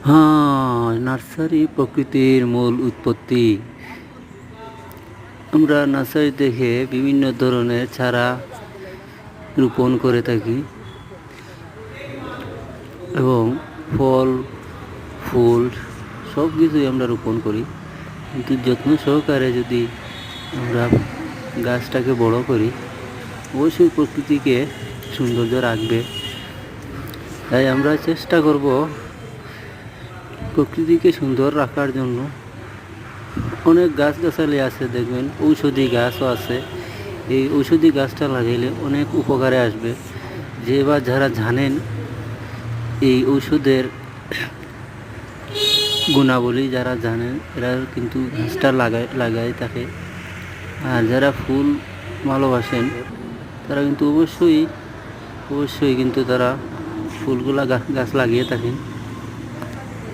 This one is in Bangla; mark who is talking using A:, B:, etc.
A: হ্যাঁ, নার্সারি প্রকৃতির মূল উৎপত্তি। আমরা নার্সারি থেকে বিভিন্ন ধরনের চারা রোপণ করে থাকি এবং ফল ফুল সব কিছুই আমরা রোপণ করি, কিন্তু যত্ন সহকারে যদি আমরা গাছটাকে বড় করি অবশ্যই প্রকৃতিকে সৌন্দর্য রাখবে। তাই আমরা চেষ্টা করব প্রকৃতিকে সুন্দর রাখার জন্য। অনেক গাছগাছালি আছে, দেখবেন ঔষধি গাছও আছে। এই ঔষধি গাছটা লাগাইলে অনেক উপকারে আসবে। যে বা যারা জানেন এই ঔষধের গুণাবলী, যারা জানেন এরা কিন্তু গাছটা লাগাই থাকে। আর যারা ফুল ভালোবাসেন তারা কিন্তু অবশ্যই কিন্তু তারা ফুলগুলা গাছ লাগিয়ে থাকেন।